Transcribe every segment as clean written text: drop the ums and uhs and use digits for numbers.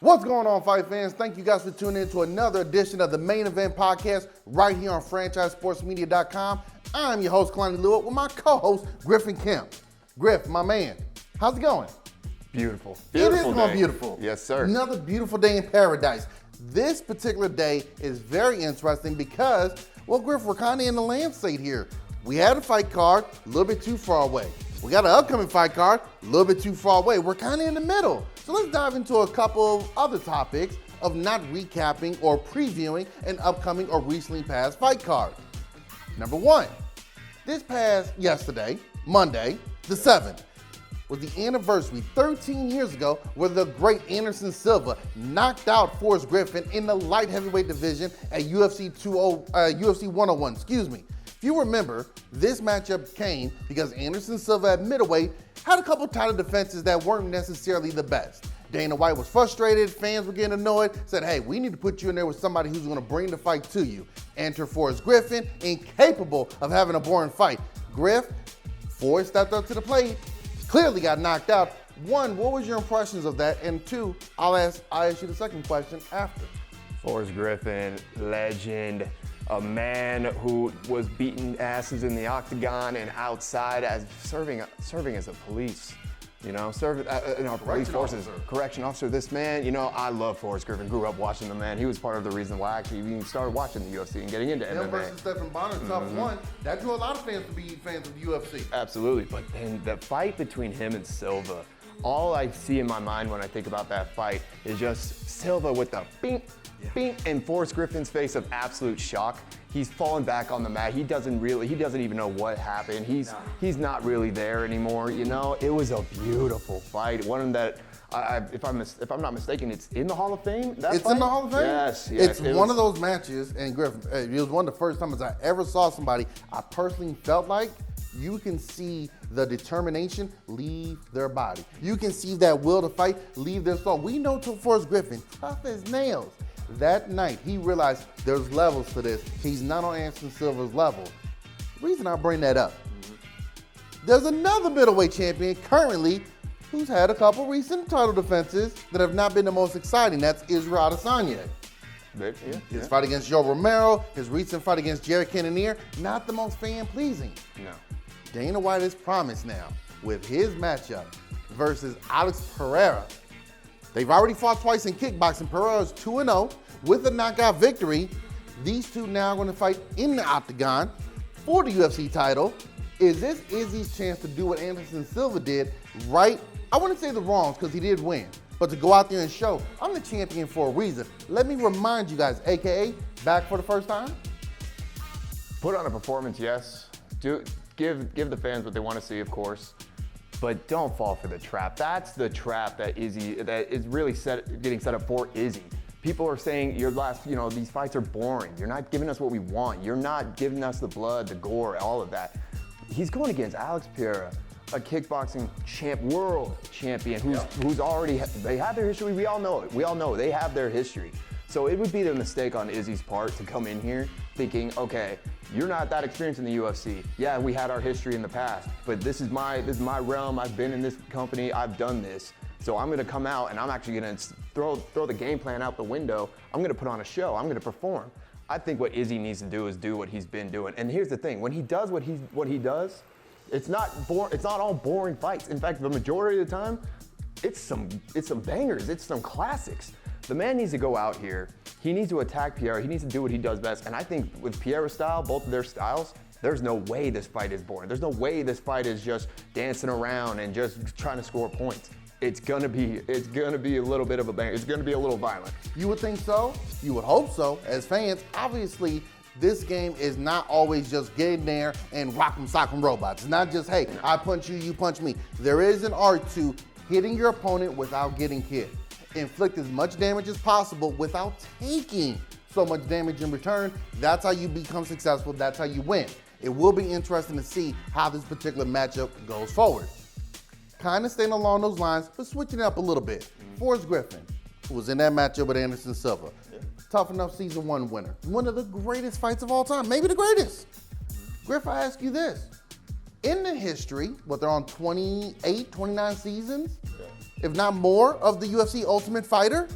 What's going on, fight fans? Thank you guys for tuning in to another edition of the Main Event Podcast right here on FranchiseSportsMedia.com. I'm your host, Kalani and with my co-host, Griff and Kemp. Griff, my man, how's it going? Beautiful. It is going beautiful. Yes, sir. Another beautiful day in paradise. This particular day is very interesting because, well, Griff, we're kind of in the land state here. We had a fight card a little bit too far away. We got an upcoming fight card a little bit too far away. We're kind of in the middle. So let's dive into a couple of other topics of not recapping or previewing an upcoming or recently passed fight card. Number one, this past yesterday, Monday, the 7th, was the anniversary 13 years ago where the great Anderson Silva knocked out Forrest Griffin in the light heavyweight division at UFC 101. If you remember, this matchup came because Anderson Silva at middleweight had a couple title defenses that weren't necessarily the best. Dana White was frustrated, fans were getting annoyed, said, hey, we need to put you in there with somebody who's gonna bring the fight to you. Enter Forrest Griffin, incapable of having a boring fight. Forrest stepped up to the plate, clearly got knocked out. One, what was your impressions of that? And two, I'll ask you the second question after. Forrest Griffin, legend, a man who was beating asses in the octagon and outside as serving as a police, serving in our police forces, correction officer. This man, I love Forrest Griffin. Grew up watching the man. He was part of the reason why I actually even started watching the UFC and getting into MMA. Versus Stephen Bonner, top one. That drew a lot of fans to be fans of the UFC. Absolutely, but then the fight between him and Silva, all I see in my mind when I think about that fight is just Silva with the bing, bing, and Forrest Griffin's face of absolute shock. He's fallen back on the mat. He doesn't even know what happened. He's not really there anymore. It was a beautiful fight. One that, if I'm not mistaken, it's in the Hall of Fame. It's in the Hall of Fame? Yes. It's one of those matches, and Griff, it was one of the first times I ever saw somebody I personally felt like you can see the determination leave their body. You can see that will to fight leave their soul. We know Forrest Griffin, tough as nails. That night, he realized there's levels to this. He's not on Anderson Silva's level. The reason I bring that up, there's another middleweight champion currently who's had a couple recent title defenses that have not been the most exciting. That's Israel Adesanya. His fight against Joe Romero, his recent fight against Jared Cannonier, not the most fan-pleasing. No. Dana White has promised now with his matchup versus Alex Pereira. They've already fought twice in kickboxing. Pereira's 2-0 with a knockout victory. These two now are going to fight in the octagon for the UFC title. Is this Izzy's chance to do what Anderson Silva did right? I wouldn't say the wrongs because he did win, but to go out there and show, I'm the champion for a reason. Let me remind you guys, AKA, back for the first time? Put on a performance, yes. Give the fans what they want to see, of course. But don't fall for the trap. That's the trap that is really getting set up for Izzy. People are saying these fights are boring. You're not giving us what we want. You're not giving us the blood, the gore, all of that. He's going against Alex Pereira, a kickboxing world champion who's already, they have their history. We all know it. We all know they have their history. So it would be the mistake on Izzy's part to come in here thinking, okay, you're not that experienced in the UFC. Yeah, we had our history in the past, but this is my realm. I've been in this company. I've done this. So I'm going to come out and I'm actually going to throw the game plan out the window. I'm going to put on a show. I'm going to perform. I think what Izzy needs to do is do what he's been doing. And here's the thing: when he does what he does, it's not all boring fights. In fact, the majority of the time, it's some bangers. It's some classics. The man needs to go out here. He needs to attack Pereira. He needs to do what he does best. And I think with Pereira's style, both of their styles, there's no way this fight is boring. There's no way this fight is just dancing around and just trying to score points. It's gonna be a little bit of a bang. It's gonna be a little violent. You would think so. You would hope so. As fans, obviously, this game is not always just getting there and rock'em sock'em robots. It's not just, hey, I punch you, you punch me. There is an art to hitting your opponent without getting hit. Inflict as much damage as possible without taking so much damage in return. That's how you become successful. That's how you win. It will be interesting to see how this particular matchup goes forward. Kind of staying along those lines, but switching it up a little bit. Forrest Griffin, who was in that matchup with Anderson Silva. Tough Enough Season 1 winner. One of the greatest fights of all time, maybe the greatest. Griff, I ask you this. In the history, they're on 28, 29 seasons, if not more, of the UFC Ultimate Fighter,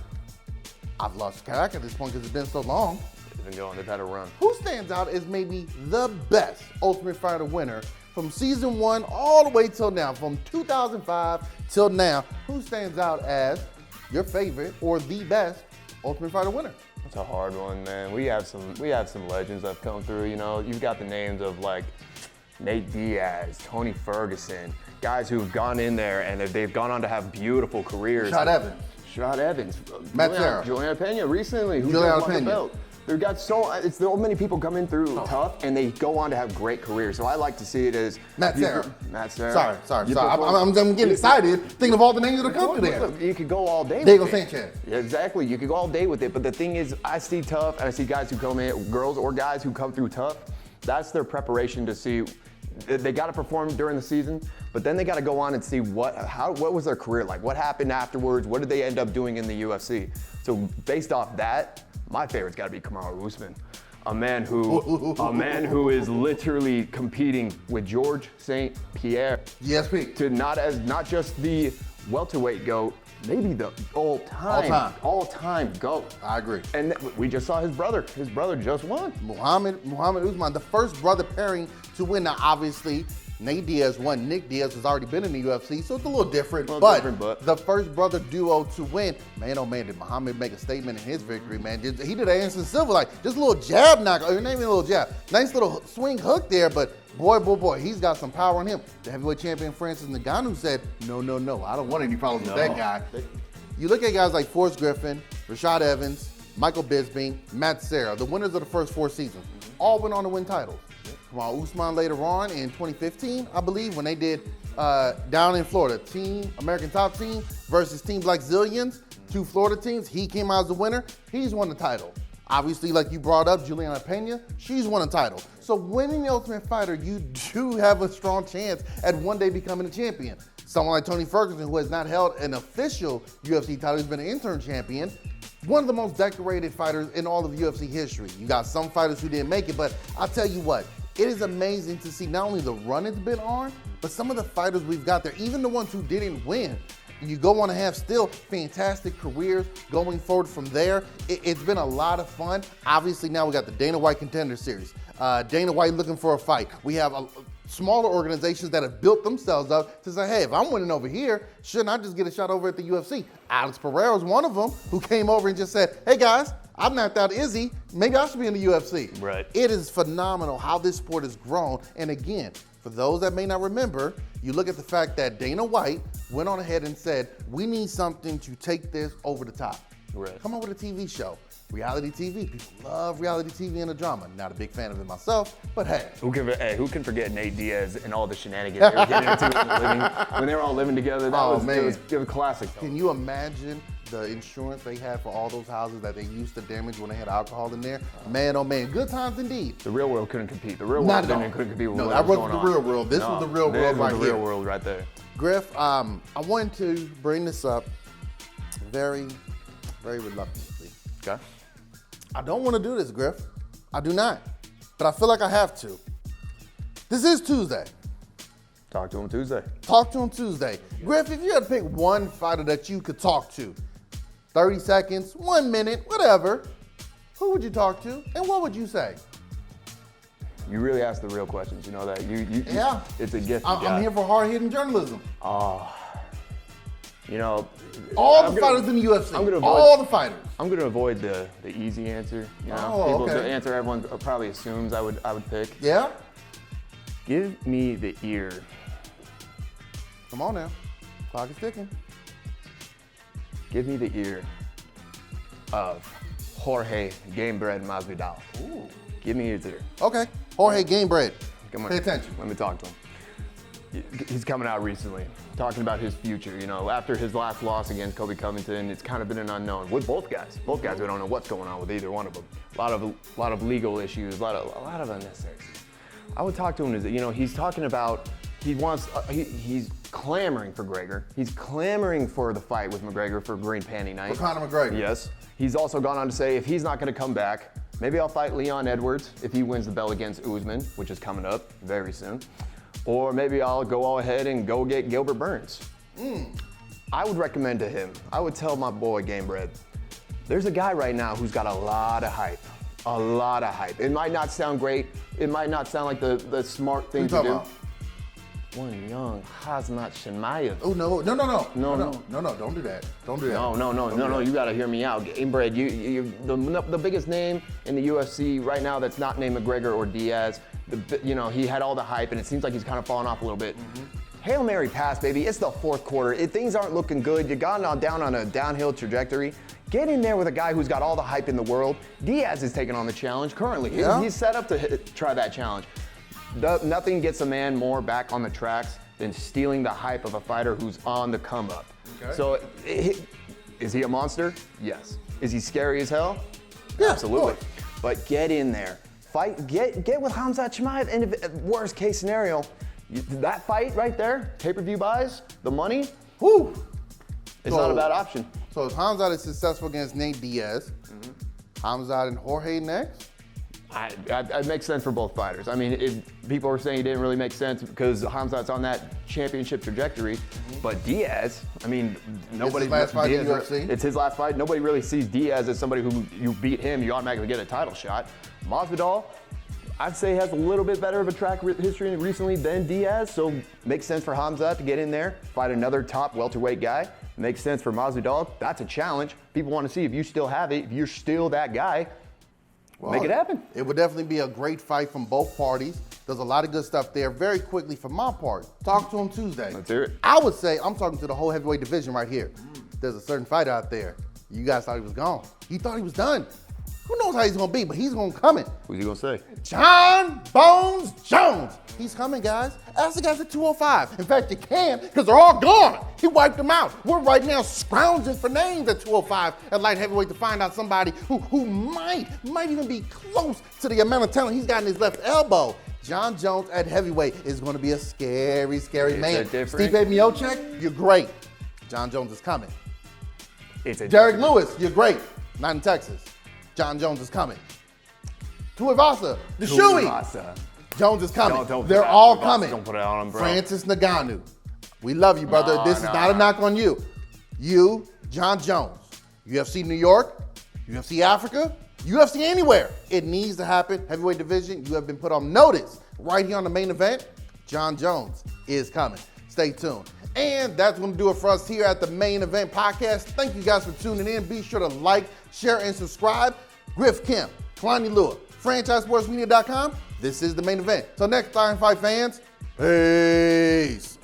I've lost track at this point because it's been so long. They've been going. They've had a run. Who stands out as maybe the best Ultimate Fighter winner from season 1 all the way till now, from 2005 till now? Who stands out as your favorite or the best Ultimate Fighter winner? It's a hard one, man. We have some legends that have come through. You know, you've got the names of like Nate Diaz, Tony Ferguson, guys who've gone in there and they've gone on to have beautiful careers. Shot Evans. Matt Serra. Juliana Pena recently, who just won the belt. They've got so many people coming through tough, and they go on to have great careers. So I like to see it as Matt Serra. Sorry. I'm getting excited thinking of all the names that are coming there. Look, you could go all day. Diego with it. Sanchez. Yeah, exactly. You could go all day with it. But the thing is, I see tough, and I see guys who come in, girls or guys who come through tough. That's their preparation to see. They got to perform during the season, but then they got to go on and see what was their career like. What happened afterwards? What did they end up doing in the UFC? So based off that, my favorite's got to be Kamaru Usman, a man who is literally competing with George St. Pierre. GSP. To not just the welterweight GOAT, maybe the all-time GOAT. I agree. And we just saw his brother. His brother just won. Muhammad Usman, the first brother pairing to win. Now, obviously, Nate Diaz won. Nick Diaz has already been in the UFC, so it's a little different. But the first brother duo to win, man, oh man, did Muhammad make a statement in his victory, man. He did Anderson Silva, like, just a little jab knock, or not even a little jab. Nice little swing hook there, but boy, he's got some power on him. The heavyweight champion Francis Ngannou said, no, I don't want any problems with that guy. You look at guys like Forrest Griffin, Rashad Evans, Michael Bisping, Matt Serra, the winners of the first 4 seasons, all went on to win titles. While Usman later on in 2015, I believe, when they did down in Florida, Team American Top Team versus Team Black Zillions, 2 Florida teams, he came out as the winner. He's won the title. Obviously, like you brought up, Juliana Pena, she's won a title. So winning the Ultimate Fighter, you do have a strong chance at one day becoming a champion. Someone like Tony Ferguson, who has not held an official UFC title, he's been an interim champion, one of the most decorated fighters in all of UFC history. You got some fighters who didn't make it, but I'll tell you what, it is amazing to see not only the run it's been on, but some of the fighters we've got there, even the ones who didn't win. You go on to have still fantastic careers going forward from there. It's been a lot of fun. Obviously, now we got the Dana White Contender Series. Dana White looking for a fight. We have smaller organizations that have built themselves up to say, hey, if I'm winning over here, shouldn't I just get a shot over at the UFC? Alex Pereira is one of them who came over and just said, hey guys, I've knocked out Izzy. Maybe I should be in the UFC. Right. It is phenomenal how this sport has grown. And again, for those that may not remember, you look at the fact that Dana White went on ahead and said, we need something to take this over the top. Right. Come on with a TV show. Reality TV. People love reality TV and the drama. Not a big fan of it myself, but hey. Who can forget Nate Diaz and all the shenanigans they were getting into when they were all living together? It was classic. Can you imagine the insurance they had for all those houses that they used to damage when they had alcohol in there? Man, oh man, good times indeed. The real world couldn't compete. The real world couldn't compete with what was going on. No, that wasn't the real world. This was the real world right here. The real world right there. Griff, I wanted to bring this up very, very reluctantly. Okay. I don't want to do this, Griff. I do not. But I feel like I have to. This is Tuesday. Talk to him Tuesday. Talk to him Tuesday. Griff, if you had to pick one fighter that you could talk to, 30 seconds, 1 minute, whatever, who would you talk to and what would you say? You really ask the real questions, you know that. Yeah. It's a gift. I'm here for hard-hitting journalism. You know, all the fighters in the UFC. All the fighters. I'm going to avoid the easy answer. You know, the answer everyone probably assumes I would pick. Yeah. Give me the ear. Come on now, clock is ticking. Give me the ear of Jorge Gamebred Masvidal. Ooh. Give me his ear. Okay, Jorge Gamebred. Come on. Pay attention. Let me talk to him. He's coming out recently, talking about his future. You know, after his last loss against Kobe Covington, it's kind of been an unknown with both guys. Both guys, we don't know what's going on with either one of them. A lot of legal issues, a lot of unnecessary. I would talk to him. You know, he's talking about he's clamoring for Gregor. He's clamoring for the fight with McGregor for Green Panty Night. For Conor McGregor. Yes. He's also gone on to say if he's not going to come back, maybe I'll fight Leon Edwards if he wins the belt against Usman, which is coming up very soon. Or maybe I'll go all ahead and go get Gilbert Burns. I would recommend to him, I would tell my boy Gamebred, There's a guy right now who's got a lot of hype. A lot of hype. It might not sound great. It might not sound like the smart thing to do. About? One young Khamzat Chimaev. Oh, no, don't do that. Don't do that. No, you gotta hear me out. Inbred, the biggest name in the UFC right now that's not named McGregor or Diaz, he had all the hype and it seems like he's kind of fallen off a little bit. Hail Mary pass, baby. It's the fourth quarter. Things aren't looking good. You've gone down on a downhill trajectory. Get in there with a guy who's got all the hype in the world. Diaz is taking on the challenge currently. Yeah. He's set up to try that challenge. Nothing gets a man more back on the tracks than stealing the hype of a fighter who's on the come up. Okay. So, is he a monster? Yes. Is he scary as hell? Yeah, absolutely. of course. But get in there, fight, get with Khamzat Chimaev. And if, worst case scenario, that fight right there, pay-per-view buys, the money, Whew. it's not a bad option. So if Khamzat is successful against Nate Diaz, Khamzat and Jorge next? It makes sense for both fighters. I mean, people are saying it didn't really make sense because Khamzat's on that championship trajectory, but Diaz, I mean, nobody. It's his last fight in the UFC. It's his last fight. Nobody really sees Diaz as somebody who you beat him, you automatically get a title shot. Masvidal, I'd say has a little bit better of a track history recently than Diaz, so makes sense for Khamzat to get in there, fight another top welterweight guy. Makes sense for Masvidal. That's a challenge. People want to see if you still have it, if you're still that guy. Well, make it happen. It would definitely be a great fight from both parties. There's a lot of good stuff there. Very quickly, from my part, talk to him Tuesday. Let's hear it. I would say I'm talking to the whole heavyweight division right here. There's a certain fighter out there. You guys thought he was gone. He thought he was done. Who knows how he's going to be, but he's going to come in. Who's he going to say? John Bones Jones. He's coming, guys. Ask the guys at 205. In fact, you can, because they're all gone. He wiped them out. We're right now scrounging for names at 205 at light heavyweight to find out somebody who might even be close to the amount of talent he's got in his left elbow. John Jones at heavyweight is going to be a scary, scary man. Stipe Miocic, you're great. John Jones is coming. Derek Lewis, you're great. Not in Texas. John Jones is coming. Tuivasa, the Shoey. Jones is coming. They're all coming. Don't put it on him, bro. Francis Ngannou. We love you, brother. This is not a knock on you. You, John Jones. UFC New York, UFC Africa, UFC anywhere. It needs to happen. Heavyweight division, you have been put on notice. Right here on the main event, John Jones is coming. Stay tuned. And that's going to do it for us here at the Main Event Podcast. Thank you guys for tuning in. Be sure to like, share, and subscribe. Griff Kemp, Kalani Lua, FranchiseSportsMedia.com. This is the Main Event. Till next time, fight fans. Peace.